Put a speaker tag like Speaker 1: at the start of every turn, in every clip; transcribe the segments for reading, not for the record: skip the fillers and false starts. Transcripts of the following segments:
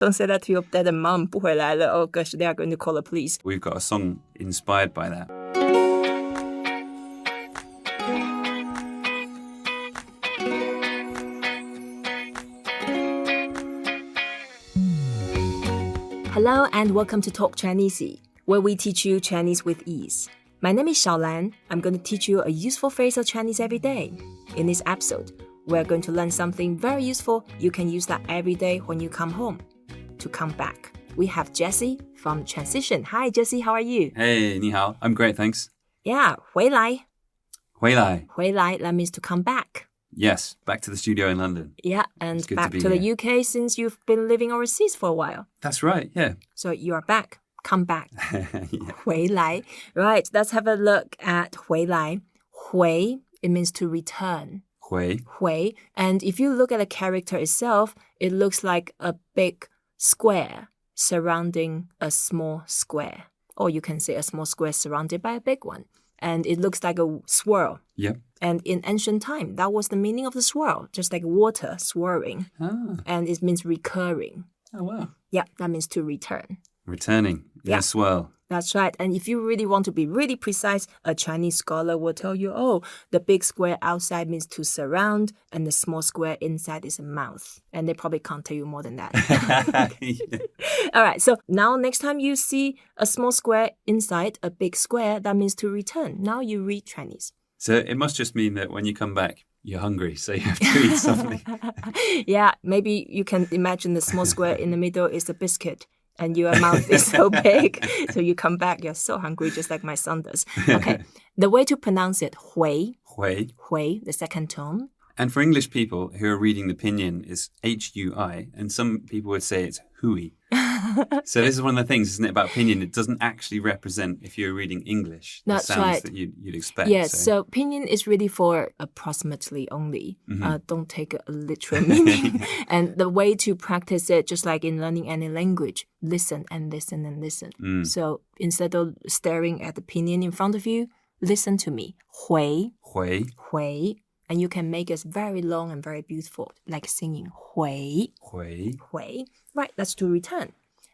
Speaker 1: Don't say that to your dad and mom. 不回来了. Oh gosh, they are going to call the police.
Speaker 2: We've got a song inspired by that.
Speaker 1: Hello and welcome to Talk Chineasy, where we teach you Chinese with ease. My name is ShaoLan. I'm going to teach you a useful phrase of Chinese every day. In this episode, we're going to learn something very useful. You can use that every day when you come home. To come back, we have Jessie from Transition. Hi, Jessie. How are you?
Speaker 2: Hey, 你好. I'm great, thanks.
Speaker 1: Yeah, 回来.
Speaker 2: 回来.
Speaker 1: 回来, that means to come back.
Speaker 2: Yes, back to the studio in London.
Speaker 1: Yeah, and back to
Speaker 2: here.
Speaker 1: the UK since you've been living overseas for a while.
Speaker 2: That's right, yeah.
Speaker 1: So you are back. Come back.
Speaker 2: Yeah.
Speaker 1: 回来. Right, let's have a look at 回来. 回, it means to return.
Speaker 2: 回.
Speaker 1: 回. And if you look at the character itself, it looks like a big square surrounding a small square. Or you can say a small square surrounded by a big one. And it looks like a swirl.
Speaker 2: Yep.
Speaker 1: And in ancient time, that was the meaning of the swirl, just like water swirling.
Speaker 2: Ah.
Speaker 1: And it means recurring.
Speaker 2: Oh, wow.
Speaker 1: Yeah, that means to return.
Speaker 2: Returning.
Speaker 1: Yeah.
Speaker 2: Yes, well.
Speaker 1: That's right. And if you really want to be really precise, a Chinese scholar will tell you, oh, the big square outside means to surround, and the small square inside is a mouth. And they probably can't tell you more than that.
Speaker 2: Yeah.
Speaker 1: All right. So now next time you see a small square inside a big square, that means to return. Now you read Chinese.
Speaker 2: So it must just mean that when you come back, you're hungry, so you have to eat something.
Speaker 1: Yeah, maybe you can imagine the small square in the middle is a biscuit. And your mouth is so big. So you come back, you're so hungry, just like my son does. Okay, the way to pronounce it, 回.
Speaker 2: 回.
Speaker 1: 回, the second tone.
Speaker 2: And for English people who are reading the pinyin, it's H-U-I, and some people would say it's hui. So this is one of the things, isn't it, about pinyin? It doesn't actually represent, if you're reading English, the
Speaker 1: That's
Speaker 2: sounds
Speaker 1: right.
Speaker 2: that you'd expect.
Speaker 1: Yes, so pinyin is really for approximately only. Don't take a literal meaning. And the way to practice it, just like in learning any language, listen and listen and listen. So instead of staring at the pinyin in front of you, listen to me. 回.
Speaker 2: 回.
Speaker 1: 回. And you can make it very long and very beautiful, like singing 回.
Speaker 2: 回.
Speaker 1: 回. Right, that's to return.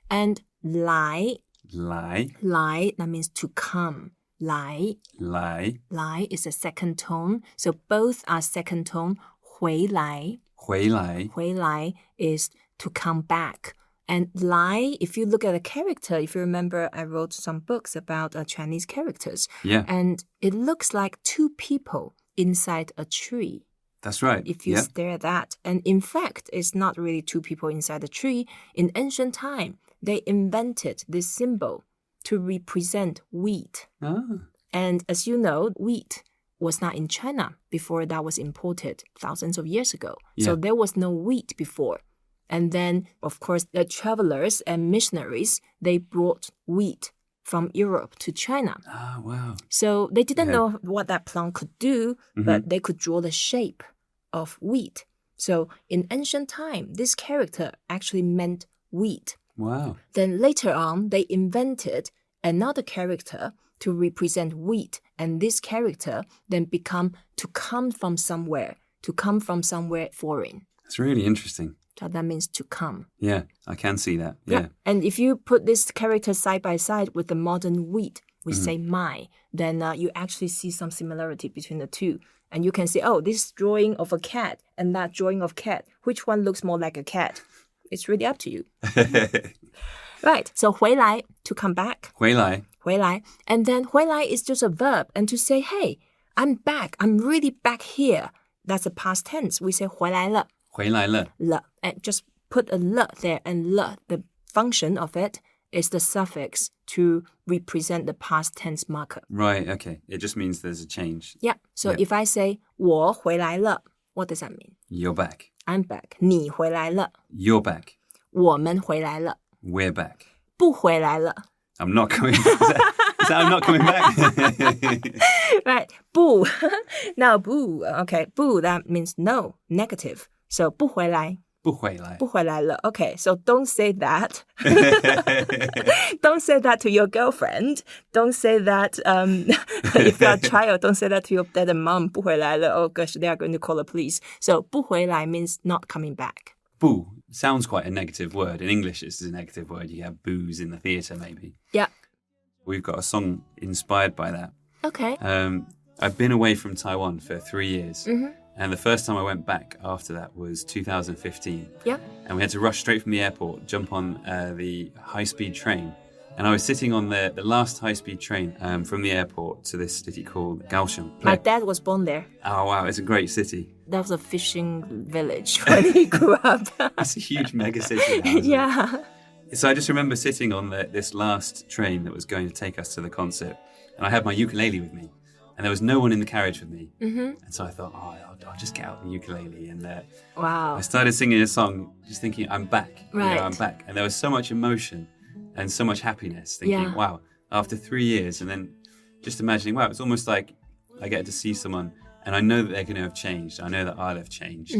Speaker 1: And 来.
Speaker 2: 来.
Speaker 1: 来, that means to come. 来.
Speaker 2: 来.
Speaker 1: 来is a second tone. So both are second tone. 回来.
Speaker 2: 回来.
Speaker 1: 回来 is to come back. And 来, if you look at a character, if you remember, I wrote some books about Chinese characters.
Speaker 2: Yeah.
Speaker 1: And it looks like two people inside a tree.
Speaker 2: That's right.
Speaker 1: If you stare at that. And in fact, it's not really two people inside a tree. In ancient time, they invented this symbol to represent wheat.
Speaker 2: Ah.
Speaker 1: And as you know, wheat was not in China before that was imported thousands of years ago.
Speaker 2: Yeah.
Speaker 1: So there was no wheat before. And then, of course, the travelers and missionaries, they brought wheat from Europe to China.
Speaker 2: Ah, wow.
Speaker 1: So they didn't know what that plant could do, but they could draw the shape of wheat. So in ancient time, this character actually meant wheat.
Speaker 2: Wow.
Speaker 1: Then later on, they invented another character to represent wheat. And this character then become to come from somewhere foreign.
Speaker 2: That's really interesting.
Speaker 1: So that means to come.
Speaker 2: Yeah, I can see that. Yeah.
Speaker 1: And if you put this character side by side with the modern wheat, we say my, then you actually see some similarity between the two. And you can say, oh, this drawing of a cat and that drawing of cat, which one looks more like a cat? It's really up to you. Right, so 回来, to come back.
Speaker 2: 回来.
Speaker 1: 回来. And then 回来 is just a verb. And to say, hey, I'm back. I'm really back here. That's a past tense. We say 回来了.
Speaker 2: 回来了.
Speaker 1: 了. And just put a 了 there. And 了, the function of it is the suffix to represent the past tense marker.
Speaker 2: Right, okay. It just means there's a change.
Speaker 1: Yeah. So if I say 我回来了, what does that mean?
Speaker 2: You're back.
Speaker 1: I'm back. 你回来了.
Speaker 2: You're back.
Speaker 1: 我们回来了.
Speaker 2: We're back.
Speaker 1: 不回来了.
Speaker 2: I'm not coming back. Is that I'm not coming back?
Speaker 1: Right. 不. Now, 不. Okay. 不, that means no, negative. So 不回来.
Speaker 2: 不回来.
Speaker 1: 不回来了. Okay, so don't say that. Don't say that to your girlfriend. Don't say that if you're a child. Don't say that to your dad and mom. 不回来了. Oh gosh, they are going to call the police. So 不回来 means not coming back.
Speaker 2: 不 sounds quite a negative word. In English, it's a negative word. You have booze in the theatre, maybe.
Speaker 1: Yeah.
Speaker 2: We've got a song inspired by that.
Speaker 1: Okay.
Speaker 2: I've been away from Taiwan for 3 years. And the first time I went back after that was 2015.
Speaker 1: Yeah.
Speaker 2: And we had to rush straight from the airport, jump on the high-speed train. And I was sitting on the last high-speed train from the airport to this city called Kaohsiung.
Speaker 1: My dad was born there.
Speaker 2: Oh, wow. It's a great city.
Speaker 1: That was a fishing village when he grew up.
Speaker 2: It's a huge mega city now, isn't
Speaker 1: Yeah.
Speaker 2: it? So I just remember sitting on this last train that was going to take us to the concert. And I had my ukulele with me. And there was no one in the carriage with me. And so I thought, I'll just get out the ukulele. And
Speaker 1: Wow.
Speaker 2: I started singing a song just thinking, I'm back.
Speaker 1: Right.
Speaker 2: I'm back. And there was so much emotion and so much happiness thinking, wow, after 3 years. And then just imagining, wow, it's almost like I get to see someone and I know that they're going to have changed. I know that I'll have changed.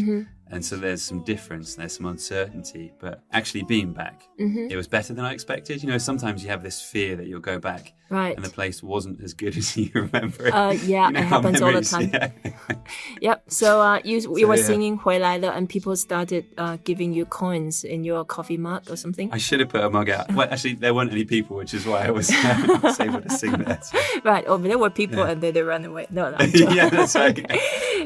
Speaker 2: And so there's some difference, there's some uncertainty. But actually being back, it was better than I expected. You know, sometimes you have this fear that you'll go back and the place wasn't as good as you remember it.
Speaker 1: Yeah,
Speaker 2: you know,
Speaker 1: it happens all the
Speaker 2: memories,
Speaker 1: time.
Speaker 2: Yeah.
Speaker 1: Yep. So you were singing 回来了 and people started giving you coins in your coffee mug or something?
Speaker 2: I should have put a mug out. Well, actually, there weren't any people, which is why I was able to sing there. So.
Speaker 1: Right. Oh, there were people and then they ran away. No, I'm joking.
Speaker 2: Yeah, that's right.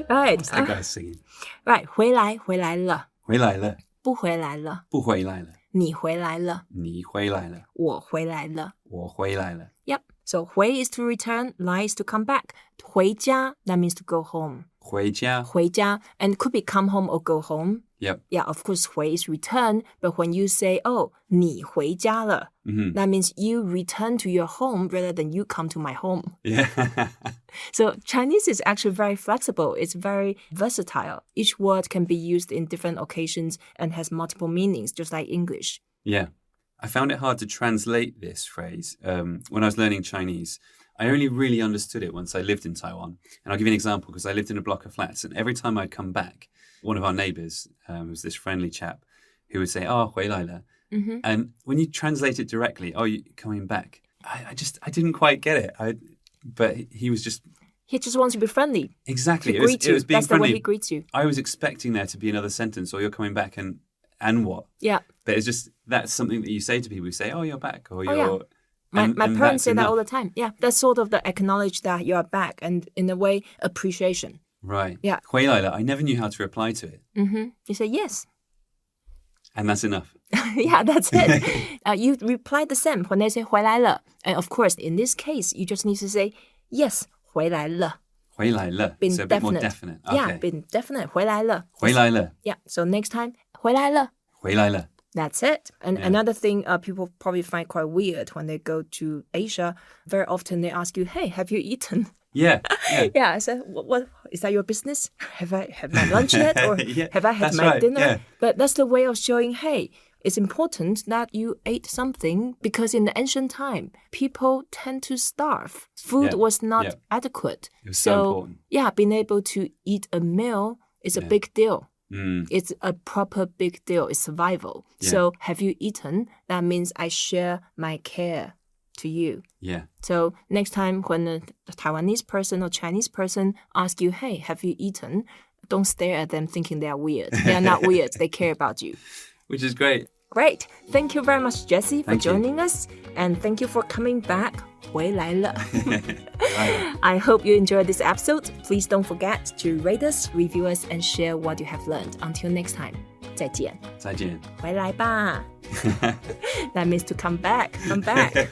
Speaker 1: Right.
Speaker 2: That's the guy singing.
Speaker 1: Right. 回来了
Speaker 2: 回来了
Speaker 1: 不回来了
Speaker 2: 不回来了
Speaker 1: 你回来了
Speaker 2: 你回来了
Speaker 1: 我回来了
Speaker 2: 我回来了
Speaker 1: Yep. So 回 is to return, 来 is to come back. 回家 that means to go home.
Speaker 2: 回家
Speaker 1: 回家 and could be come home or go home.
Speaker 2: Yep.
Speaker 1: Yeah, of course, 回 is return, but when you say, oh, 你回家了, that means you return to your home rather than you come to my home.
Speaker 2: Yeah.
Speaker 1: So Chinese is actually very flexible. It's very versatile. Each word can be used in different occasions and has multiple meanings, just like English.
Speaker 2: Yeah. I found it hard to translate this phrase when I was learning Chinese. I only really understood it once I lived in Taiwan. And I'll give you an example because I lived in a block of flats and every time I'd come back, one of our neighbours was this friendly chap who would say, oh, 回来了. And when you translate it directly, oh, you're coming back, I didn't quite get it. But he was just...
Speaker 1: He just wants to be friendly.
Speaker 2: Exactly.
Speaker 1: It was being
Speaker 2: That's
Speaker 1: friendly. The way
Speaker 2: friendly.
Speaker 1: he greets you.
Speaker 2: I was expecting there to be another sentence, or you're coming back and what?
Speaker 1: Yeah.
Speaker 2: But it's just, that's something that you say to people. You say, oh, you're back, or you're...
Speaker 1: Yeah. My
Speaker 2: and
Speaker 1: parents say that
Speaker 2: enough.
Speaker 1: all the time. Yeah, that's sort of the acknowledge that you're back and in a way, appreciation.
Speaker 2: Right.
Speaker 1: Yeah.
Speaker 2: 回来了, I never knew how to reply to it.
Speaker 1: You say yes.
Speaker 2: And that's enough.
Speaker 1: Yeah, that's it. You reply the same when they say 回来了. And of course, in this case, you just need to say yes, 回来了.
Speaker 2: 回来了.
Speaker 1: Been
Speaker 2: So a bit more
Speaker 1: definite.
Speaker 2: definite. Okay.
Speaker 1: Yeah, been definite. 回来了.
Speaker 2: 回来了.
Speaker 1: Yeah, so next time, 回来了.
Speaker 2: 回来了.
Speaker 1: That's it. And another thing people probably find quite weird when they go to Asia, very often they ask you, hey, have you eaten?
Speaker 2: Yeah.
Speaker 1: Yeah, I said, what is that your business? Have I had my lunch yet? Or have I had my dinner?
Speaker 2: Yeah.
Speaker 1: But that's the way of showing, hey, it's important that you ate something because in the ancient time, people tend to starve. Food was not adequate.
Speaker 2: It was so important.
Speaker 1: Yeah, being able to eat a meal is a big deal. It's a proper big deal. It's survival.
Speaker 2: Yeah.
Speaker 1: So have you eaten? That means I share my care to you.
Speaker 2: Yeah.
Speaker 1: So next time when a Taiwanese person or Chinese person asks you, hey, have you eaten? Don't stare at them thinking they are weird. They are not weird. They care about you.
Speaker 2: Which is great.
Speaker 1: Great. Thank you very much, Jessie, for
Speaker 2: Thank you.
Speaker 1: joining us. And thank you for coming back. 回来了. I hope you enjoyed this episode. Please don't forget to rate us, review us, and share what you have learned. Until next time. 再见.
Speaker 2: 再见.
Speaker 1: 回来吧. That means to come back. Come back.